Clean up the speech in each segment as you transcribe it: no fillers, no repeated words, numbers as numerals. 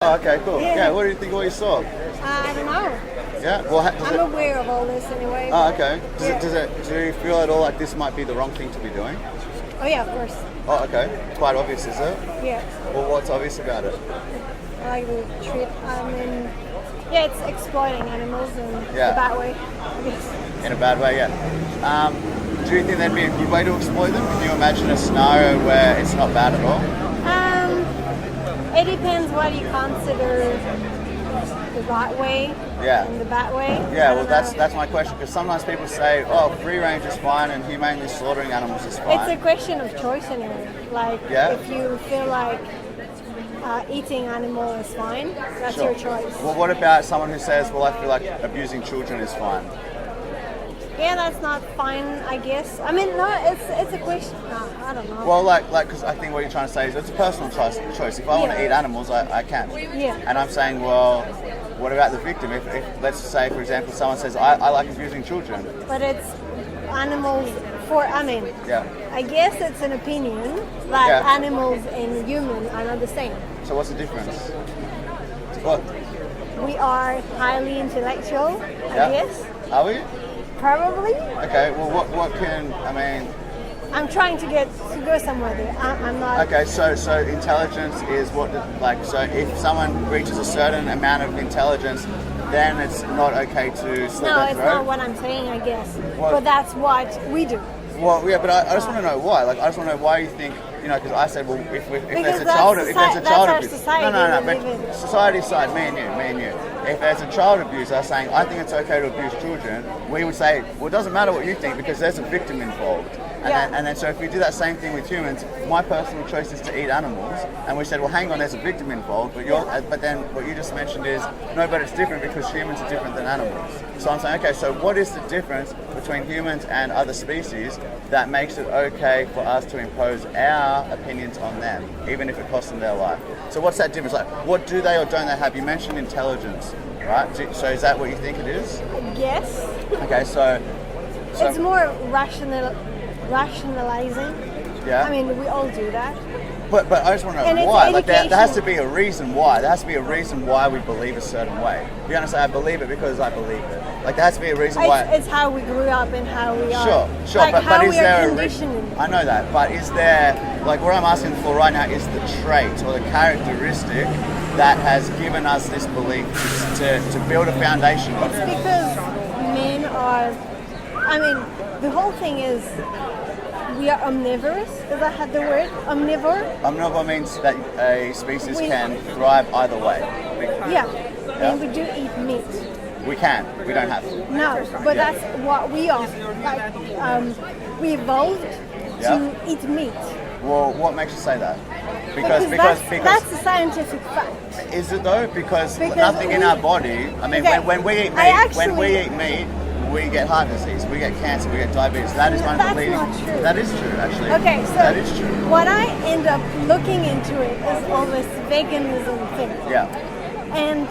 Oh, okay, cool. Yeah, what do you think of what you saw? I don't know. Yeah, well, I'm aware of all this anyway. Oh, okay. Do you feel at all like this might be the wrong thing to be doing? Oh yeah, of course. Oh, okay. Quite obvious, is it? Yeah. Well, what's obvious about it? I like the treat. Yeah, it's exploiting animals in a bad way. I guess. In a bad way, yeah. Do you think there'd be a good way to exploit them? Can you imagine a scenario where it's not bad at all? It depends what you consider the right way and the bad way. Yeah, well, that's my question, because sometimes people say, oh, free range is fine and humanely slaughtering animals is fine. It's a question of choice anyway. Like, if you feel like eating animal is fine, that's your choice. Well, what about someone who says, well, I feel like abusing children is fine? Yeah, that's not fine, I guess. I mean, no, it's a question. No, I don't know. Well, because I think what you're trying to say is it's a personal choice. If I want to eat animals, I can. Yeah. And I'm saying, well, what about the victim? If let's say, for example, someone says, I like abusing children. But it's animals I guess it's an opinion that animals and humans are not the same. So what's the difference? What? We are highly intellectual, I guess. Are we? Probably. Okay, well, what can, I'm trying to go somewhere there. I'm not... Okay, so intelligence is so if someone reaches a certain amount of intelligence, then it's not okay to slit their throat? No, it's not what I'm saying, I guess. But that's what we do. Well, yeah, but I just want to know why. I just want to know why you think, because I said, well, if there's a child abuse... No, but society side, me and you. If there's a child abuser saying, I think it's okay to abuse children, we would say, well, it doesn't matter what you think because there's a victim involved. And then so if we do that same thing with humans, my personal choice is to eat animals, and we said, well, hang on, there's a victim involved, but then what you just mentioned is, no, but it's different because humans are different than animals. So I'm saying, okay, so what is the difference between humans and other species that makes it okay for us to impose our opinions on them, even if it costs them their life? So what's that difference? Like, what do they or don't they have? You mentioned intelligence, right? So is that what you think it is? Yes. Okay, so it's more rationalizing. Yeah. I mean, we all do that. But I just want to know why. Like there has to be a reason why. There has to be a reason why we believe a certain way. You're going to say, I believe it because I believe it. Like there has to be a reason why. It's how we grew up and how we are. Sure. Like but is we are there conditioned. I know that. But is there, like what I'm asking for right now is the trait or the characteristic that has given us this belief to build a foundation on? It's because men are, the whole thing is we are omnivorous. Is that the word? Omnivore? Omnivore means that a species can thrive either way. Yeah, and we do eat meat. We can. We don't have to. No, but that's what we are. Like, we evolved to eat meat. Well, what makes you say that? Because that's a scientific fact. Is it though? Because nothing in our body. When we eat meat, we get heart disease, we get cancer, we get diabetes. That is one of the leading. Not true. That is true, actually. Okay, so that is true. What I end up looking into it is all this veganism thing. Yeah. And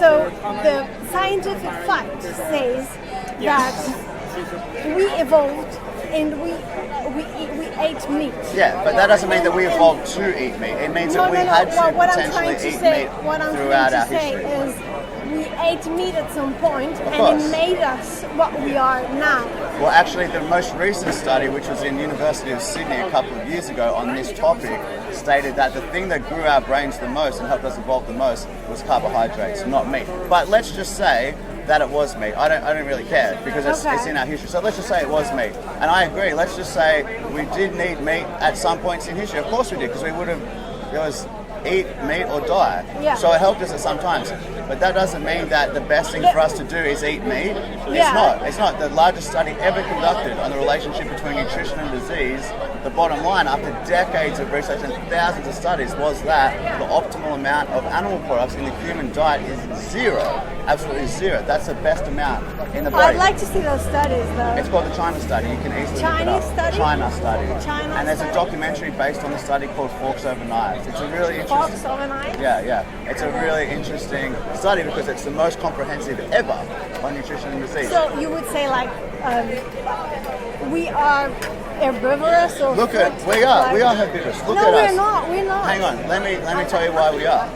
so the scientific fact says that we evolved and we ate meat. Yeah, but that doesn't mean that we evolved to eat meat. It means that we had to potentially eat meat throughout our history. We ate meat at some point, and it made us what we are now. Well, actually, the most recent study, which was in University of Sydney a couple of years ago on this topic, stated that the thing that grew our brains the most and helped us evolve the most was carbohydrates, not meat. But let's just say that it was meat. I don't really care because it's in our history. So let's just say it was meat. And I agree. Let's just say we did need meat at some points in history. Of course we did, because it was eat meat or die. Yeah. So it helped us at some times. But that doesn't mean that the best thing for us to do is eat meat. It's not. The largest study ever conducted on the relationship between nutrition and disease, the bottom line after decades of research and thousands of studies was that the optimal amount of animal products in the human diet is zero. Absolutely zero. That's the best amount in the body. I'd like to see those studies though. It's called the China study. You can easily look it up. China study. And there's a documentary based on the study called Forks Over Knives. It's a really interesting... Forks Over Knives? Yeah. It's a really interesting study because it's the most comprehensive ever on nutrition and disease. So you would say we are herbivorous or... We are herbivorous. We're not. Hang on, let me tell you why we are.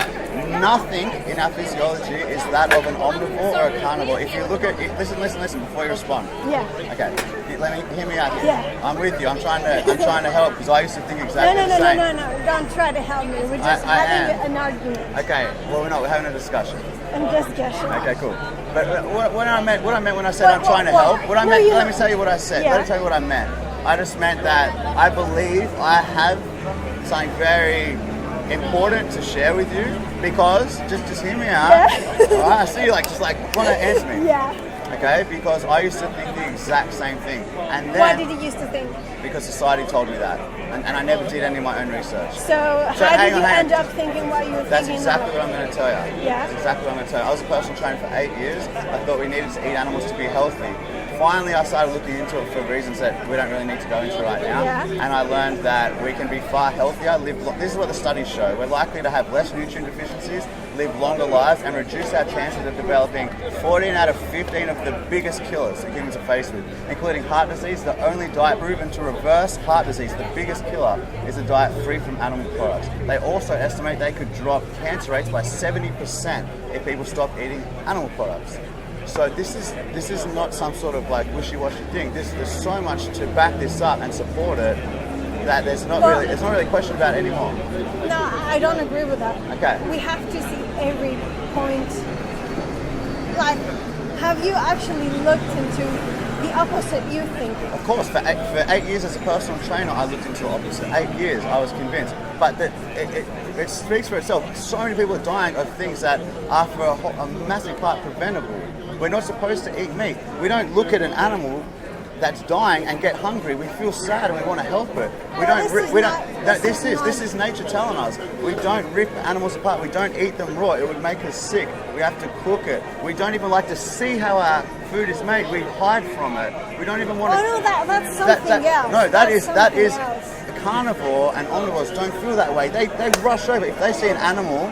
nothing in our physiology is that of an omnivore or a carnivore. If you look at it, listen before you respond. Yeah. Okay, let me hear me out here. Yeah. I'm with you. I'm trying to help because I used to think exactly the same. No. Don't try to help me. We're just having an argument. Okay. Well, we're not. We're having a discussion. I'm just guessing. Okay, cool. But what I meant when I said I'm trying to help, let me tell you what I said. Yeah. Let me tell you what I meant. I just meant that I believe I have something very important to share with you because just hear me out. Yeah. All right, I see you want to answer me. Yeah. Okay, because I used to think the exact same thing, and then Why did you used to think? because society told me that, and I never did any of my own research. So how did you end up thinking what you were That's thinking? exactly what I'm going to tell you. Yeah. That's exactly what I'm going to tell you. I was a personal trainer for 8 years. I thought we needed to eat animals to be healthy. Finally, I started looking into it for reasons that we don't really need to go into right now. Yeah. And I learned that we can be far healthier, this is what the studies show. We're likely to have less nutrient deficiencies, live longer lives, and reduce our chances of developing 14 out of 15 of the biggest killers that humans are faced with, including heart disease. The only diet proven to reverse heart disease, the biggest killer, is a diet free from animal products. They also estimate they could drop cancer rates by 70% if people stop eating animal products. So this is not some sort of wishy-washy thing. There's so much to back this up and support it that it's not really a question about it anymore. No, I don't agree with that. Okay. We have to see every point. Have you actually looked into the opposite you think? Of course, for 8 years as a personal trainer, I looked into the opposite. 8 years, I was convinced. But it speaks for itself. So many people are dying of things that are for a massive part preventable. We're not supposed to eat meat. We don't look at an animal that's dying and get hungry. We feel sad and we want to help it. This is nature telling us. We don't rip animals apart. We don't eat them raw. It would make us sick. We have to cook it. We don't even like to see how our food is made. We hide from it. We don't even want to. Oh no, that's something else. No, that is else. carnivore and omnivores don't feel that way. They rush over. If they see an animal,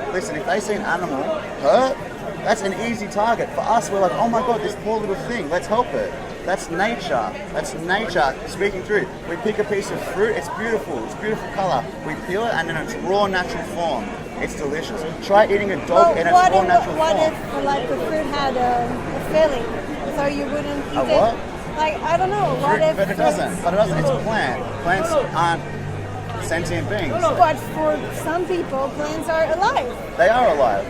hurt, that's an easy target. For us, we're like, oh my god, this poor little thing, let's help it. That's nature. That's nature speaking through. We pick a piece of fruit, it's beautiful colour. We peel it and in its raw natural form, it's delicious. Try eating a dog in its raw natural form. What if the fruit had a filling, so you wouldn't eat it? What? I don't know. But it doesn't. It's a plant. Plants aren't sentient beings. But for some people, plants are alive. They are alive,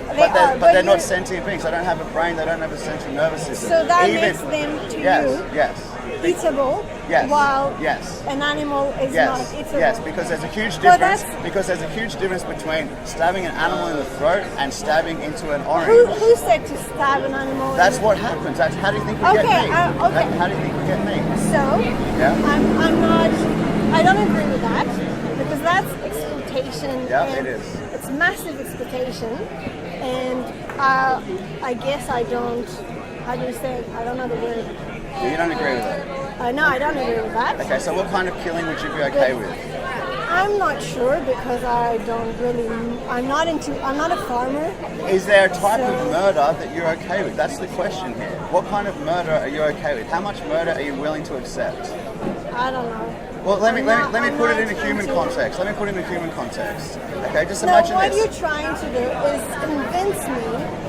but they're not sentient beings. They don't have a brain. They don't have a central nervous system. So that makes them to you eatable, while an animal is not eatable. Yes, because there's a huge difference. Because there's a huge difference between stabbing an animal in the throat and stabbing into an orange. Who said to stab an animal? That's what happens. That's how do you think we get meat? How do you think we get meat? So I'm not. I don't agree with that. Because that's exploitation. Yeah, it is. It's massive exploitation, and I guess I don't. How do you say? I don't know the word. You don't agree with it? No, I don't agree with that. Okay, so what kind of killing would you be okay with? I'm not sure because I don't really. I'm not a farmer. Is there a type of murder that you're okay with? That's the question here. What kind of murder are you okay with? How much murder are you willing to accept? I don't know. Well, let me put it in a human context. Let me put it in a human context. Okay, just imagine what this. you're trying to do is convince me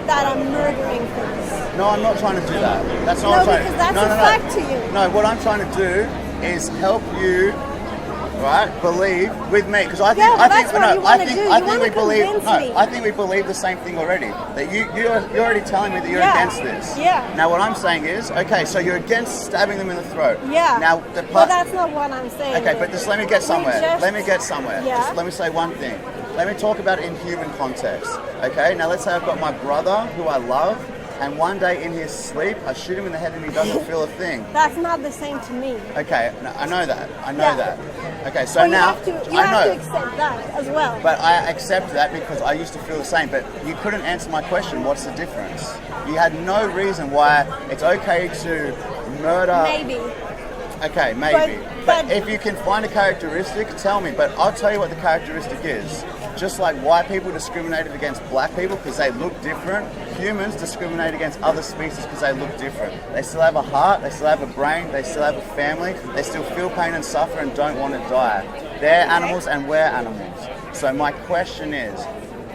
that I'm murdering things. No, I'm not trying to do that. That's not what I'm trying to do. Because that's a fact to you. No, what I'm trying to do is help you, right, believe with me. Because I think we believe the same thing already. That you're already telling me that you're against this. Yeah. Now what I'm saying is, okay, so you're against stabbing them in the throat. Yeah. Now but that's not what I'm saying. Okay, but just let me get somewhere. Yeah. Just let me say one thing. Let me talk about it in human context. Okay. Now let's say I've got my brother who I love, and one day in his sleep I shoot him in the head and he doesn't feel a thing. That's not the same to me. Okay, I know that. that. Okay, so well, now you have to accept that as well. But I accept that because I used to feel the same. But you couldn't answer my question. What's the difference? You had no reason why it's okay to murder. Maybe. Okay, maybe. But if you can find a characteristic, tell me. But I'll tell you what the characteristic is. Just like white people discriminated against black people because they look different, humans discriminate against other species because they look different. They still have a heart, they still have a brain, they still have a family, they still feel pain and suffer and don't want to die. They're animals and we're animals. So my question is,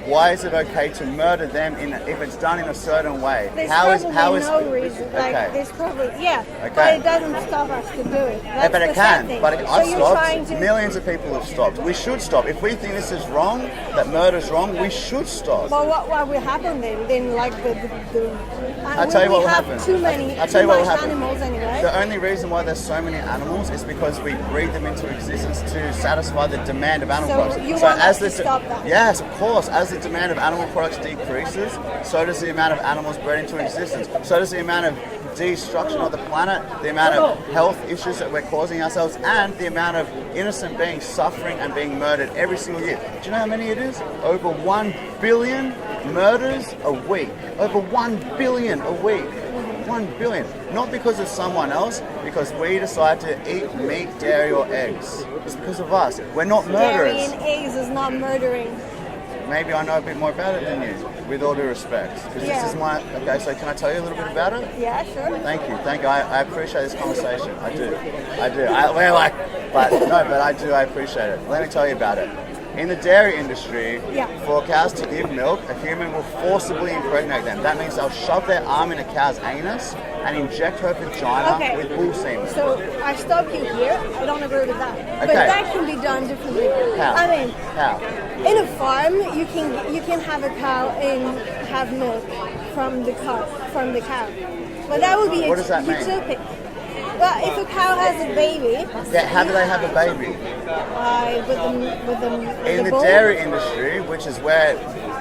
why is it okay to murder them if it's done in a certain way? There's how is no reason. Like, okay. there's probably, Okay. but it doesn't stop us to do it. Yeah, That's but the it sad can. thing. But I've so stopped. Millions of people have stopped. We should stop. If we think this is wrong, that murder's wrong, we should stop. Well, what will happen then? Then, like I'll tell you what will happen. Too many, I'll tell you too what will much happen. animals anyway. The only reason why there's so many animals is because we breed them into existence to satisfy the demand of animal So products. you want us to stop that? Yes, of course. As the demand of animal products decreases, so does the amount of animals bred into existence. So does the amount of destruction of the planet, the amount of health issues that we're causing ourselves, and the amount of innocent beings suffering and being murdered every single year. Do you know how many it is? Over 1 billion murders a week. Over 1 billion a week. 1 billion. Not because of someone else, because we decide to eat meat, dairy or eggs. It's because of us. We're not murderers. Dairy and eggs is not murdering. Maybe I know a bit more about it than you, with all due respect. Because this is my... Okay, so can I tell you a little bit about it? Yeah, sure. Thank you. I appreciate this conversation. I do. I appreciate it. Let me tell you about it. In the dairy industry, for cows to give milk, a human will forcibly impregnate them. That means they'll shove their arm in a cow's anus and inject her vagina with bull semen. So I stop you here. I don't agree with that. Okay. But that can be done differently. How? I mean, how? In a farm, you can have a cow and have milk from the cow. But that would be utopic. But if a cow has a baby, how do they have a baby? In the dairy industry, which is where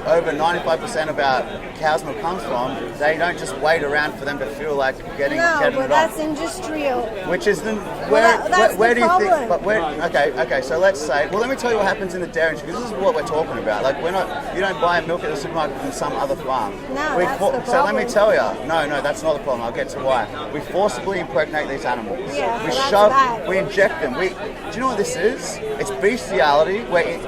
over 95% of our cow's milk comes from, they don't just wait around for them to feel like getting it on. No, but that's industrial. Which is the where do you think? But where? Okay. So let's say. Well, let me tell you what happens in the dairy industry. Because this is what we're talking about. Like we're not. You don't buy milk at the supermarket from some other farm. No, that's the problem. So let me tell you. No, that's not the problem. I'll get to why. We forcibly impregnate these animals. Yeah, we that's shove. bad. We inject them. Do you know what this is? It's bestiality. We're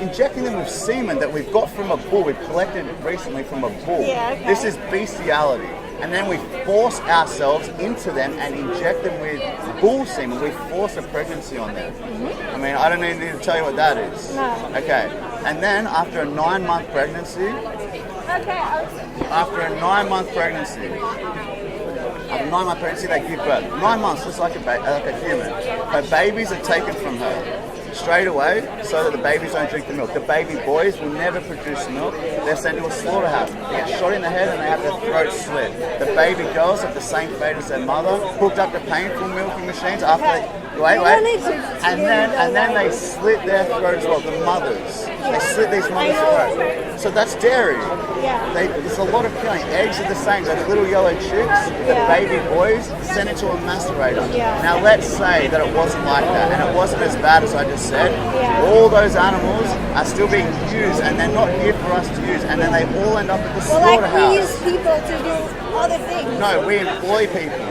injecting them with semen that we've got from a bull. We've collected recently from a bull. Yeah, okay. This is bestiality. And then we force ourselves into them and inject them with bull semen. We force a pregnancy on them. Mm-hmm. I mean, I don't need to tell you what that is. No. Okay. And then after a 9-month pregnancy, after a 9-month pregnancy, they give birth. 9 months, just like a human. Her babies are taken from her straight away so that the babies don't drink the milk. The baby boys will never produce milk. They're sent to a slaughterhouse. They get shot in the head and they have their throats slit. The baby girls have the same fate as their mother, hooked up to painful milking machines after and then they slit their throats as well, the mothers. They slit these mothers' throats. So that's dairy. Yeah. There's a lot of killing. Eggs are the same. Those little yellow chicks, the baby boys, sent into a macerator. Yeah. Now let's say that it wasn't like that and it wasn't as bad as I just said. Yeah. All those animals are still being used and they're not here for us to use, and then they all end up at the slaughterhouse. Well, like we use people to do other things. No, we employ people.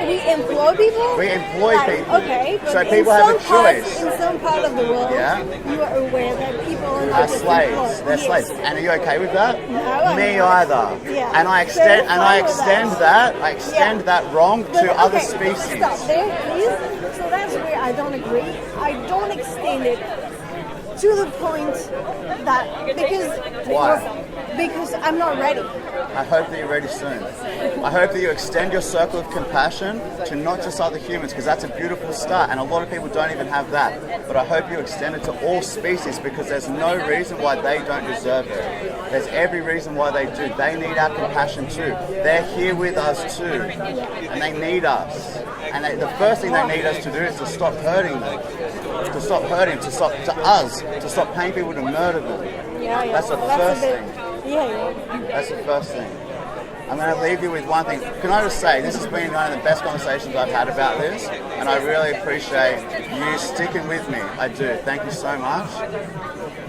We employ people? We employ people. Okay, but so people have a choice. In some part of the world, you are aware that people are not just slaves. employed. They're slaves. And are you okay with that? No, me either. Yeah. And I extend that wrong to other species. Stop there, please. So that's where I don't agree. I don't extend it to the point that because I'm not ready. I hope that you're ready soon. I hope that you extend your circle of compassion to not just other humans, because that's a beautiful start, and a lot of people don't even have that. But I hope you extend it to all species, because there's no reason why they don't deserve it. There's every reason why they do. They need our compassion too. They're here with us too, and they need us. And the first thing they need us to do is to stop hurting them, to stop paying people to murder them. That's the first thing. That's the first thing. I'm going to leave you with one thing. Can I just say, this has been one of the best conversations I've had about this, and I really appreciate you sticking with me. I do. Thank you so much.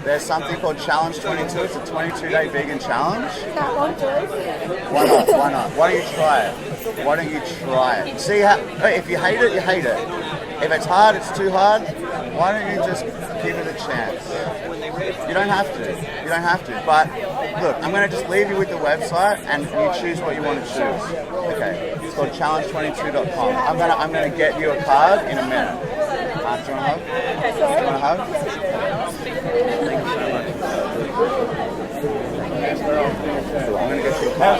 There's something called Challenge 22. It's a 22-day vegan challenge. That won't do it. Why not? Why don't you try it? See how, if you hate it, you hate it. If it's hard, it's too hard. Why don't you just give it a chance? You don't have to. But look, I'm going to just leave you with the website, and you choose what you want to choose. Okay, it's called challenge22.com. I'm going to get you a card in a minute. Do you want a hug? Do you want a hug? Thank you so much. cow.